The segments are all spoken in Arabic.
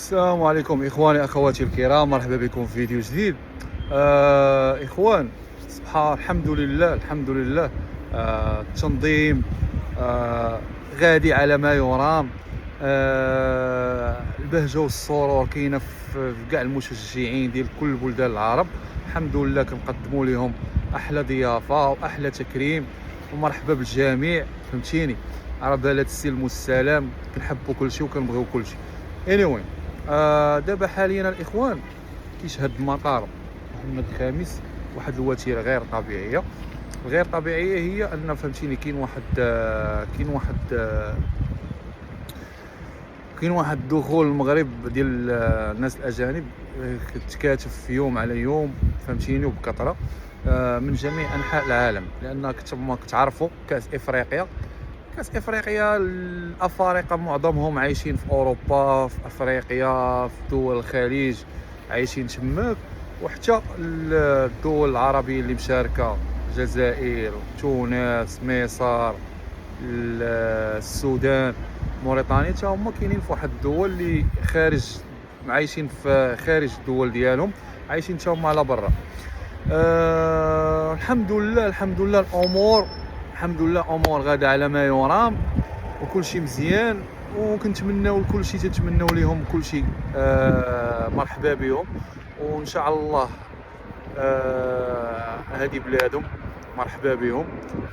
السلام عليكم اخواني اخواتي الكرام، مرحبا بكم في فيديو جديد. اخوان، صباح الحمد لله الحمد لله. التنظيم غادي على ما يرام. البهجه والسرور كاينه في كاع المشجعين ديال كل بلدان العرب. الحمد لله كنقدموا لهم احلى ضيافه واحلى تكريم ومرحبا بالجميع، فهمتيني؟ على بالة السلم والسلام، كنحبوا كلشي وكنبغيو كلشي. anyway، دابا حاليا الاخوان كيشهد المطار محمد الخامس واحد الوتيره غير طبيعيه. غير طبيعيه هي ان فهمتيني كاين واحد الدخول المغرب ديال الناس الاجانب كتكاتف يوم على يوم، فهمتيني، وبكثره من جميع انحاء العالم، لان كما كتعرفوا كاس افريقيا الافارقه معظمهم عايشين في اوروبا، في افريقيا، في دول الخليج عايشين تماك، وحتى الدول العربيه اللي مشاركه، الجزائر، تونس، مصر، السودان، موريتانيا، حتى هما كاينين في واحد الدول اللي عايشين في خارج الدول ديالهم، عايشين حتى هما على برا. الحمد لله الامور غاده على ما يرام، وكل شيء مزيان، وكنتمناو لكل شيء، تتمناو ليهم كل شيء. مرحبا بهم، وان شاء الله هذه بلادهم، مرحبا بهم.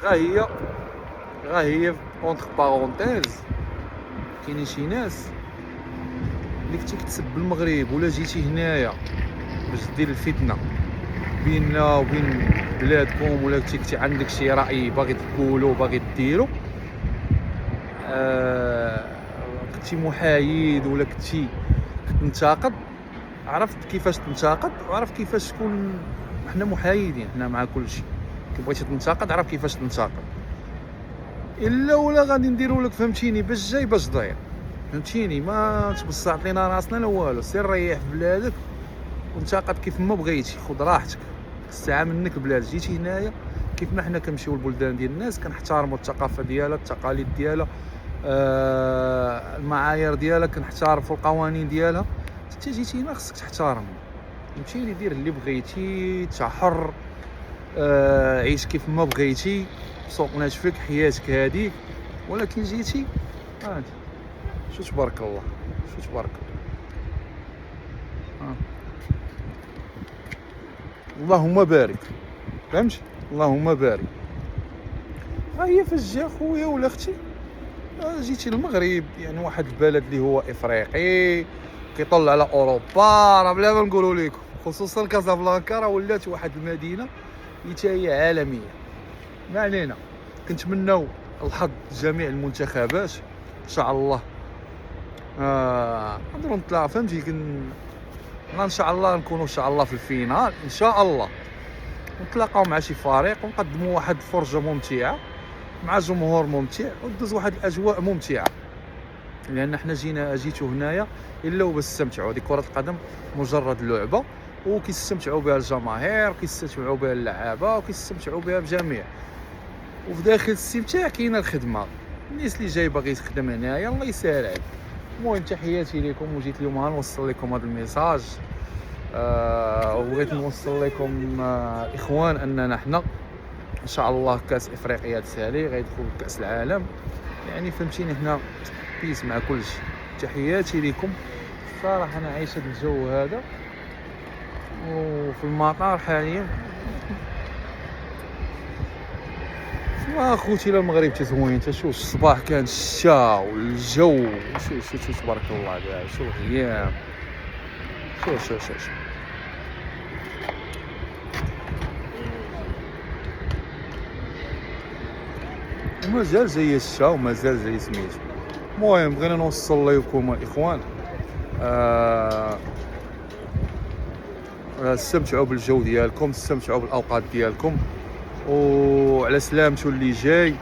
غا هي اونتر بارونتيز، كاينين شي ناس اللي كنتي كتسب المغرب ولا جيتي هنايا باش دير الفتنه بيننا وبين بلادكم، ولا كنتي عندك شي راي باغي تقولو باغي ديرو، كنتي محايد ولا كنتي كتنتقد، عرفت كيفاش تنتقد وعرفت كيفاش تكون. حنا محايدين، حنا مع كل شيء. كي بغيتي تنتقد عرف كيفاش تنتقد، الا ولا غادي نديرو لك، فهمتيني، باش جاي باش ضايع، فهمتيني؟ ما تبسط لينا راسنا لا والو، سير ريح في بلادك وانتقد كيف ما بغيتي، خذ راحتك، الساعه منك بلاد. جيتي هنايا كيف ما حنا كنمشيو للبلدان ديال الناس كنحترموا الثقافه ديالها، التقاليد ديالها، المعايير ديالها، كنحترموا القوانين ديالها. انت جيتي هنا خصك تحترم، فهمتيني؟ دير اللي بغيتي، تحر، عيش كيف ما بغيتي، سوق ناشفك، حياتك هذيك. ولكن جيتي هادي، شو تبارك الله، شو تبارك الله. اللهم بارك، فهمتي؟ اللهم بارك. ها هي فاش جا خويا ولا اختي، جيتي للمغرب، يعني واحد البلد اللي هو افريقي كيطل على اوروبا، راه بلا ما نقولوا لكم، خصوصا كازابلانكا راه ولات واحد المدينه اللي حتى هي عالميه. ما علينا، كنتمناو الحظ جميع المنتخبات ان شاء الله. نقدروا نطلع، فهمتي؟ ان شاء الله نكونوا ان شاء الله في الفينال ان شاء الله، نتلاقاو مع شي فريق ونقدموا واحد الفرجه ممتعه مع جمهور ممتع، ودوز واحد الاجواء ممتعه، لان حنا جيتو هنايا الا وباش نستمتعوا. هذه كره القدم مجرد لعبه، وكيستمتعوا بها الجماهير، وكيستمتعوا بها اللعابه، وكيستمتعوا بها الجميع. وفي داخل الاستمتاع كاينه الخدمه. الناس اللي جاي باغي يخدم هنايا الله يسهل عليه. المهم تحياتي لكم، وجيت اليوم غنوصل لكم هذا الميساج. وبغيت نوصل لكم اخوان اننا حنا ان شاء الله كاس افريقيا تسالي غيدخل كاس العالم، يعني فهمتيني؟ حنا بيس مع كل شيء. تحياتي لكم. صراحه انا عايش هذا الجو هذا، وفي المطار حاليا. اخوتي الى المغرب تزوين، شوف الصباح كان الشتا والجو، شو تبارك الله كاع، شو الايام، شو ومازال جاي الشتا ومازال جاي سميتو. المهم بغينا نوصل لكم الاخوان، استمتعوا بالجو ديالكم، استمتعوا بالاوقات ديالكم، وعلى سلامته اللي جاي،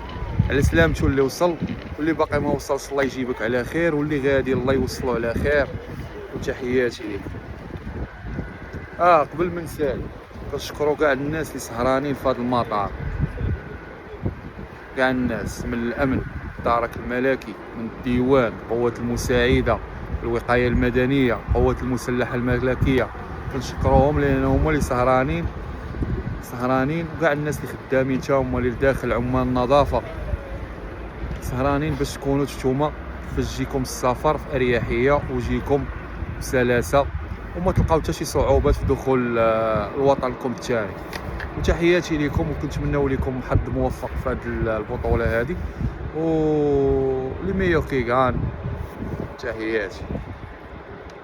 على سلامته اللي وصل، واللي باقي ما وصلش الله يجيبك على خير، واللي غادي الله يوصلوا على خير. وتحياتي لكم. قبل ما نسال، كنشكروا كاع الناس اللي سهرانين في هذا المطار، كاع الناس من الامن، الدرك الملكي، من الديوان، القوات المساعده، الوقايه المدنيه، القوات المسلحه الملكيه، كنشكروهم لان هما اللي سهرانين وكاع الناس اللي خدامين حتى هما اللي داخل، عمال النظافه سهرانين باش تكونوا نتوما فاش تجيكم السفر في اريحيه وجيكم بسلاسه وما تلقاو حتى شي صعوبات في دخول لوطنكم الثاني. وتحياتي لكم وكنتمنوا لكم حظ موفق في هذه البطوله هذه، و لي ميور كيغان. تحياتي.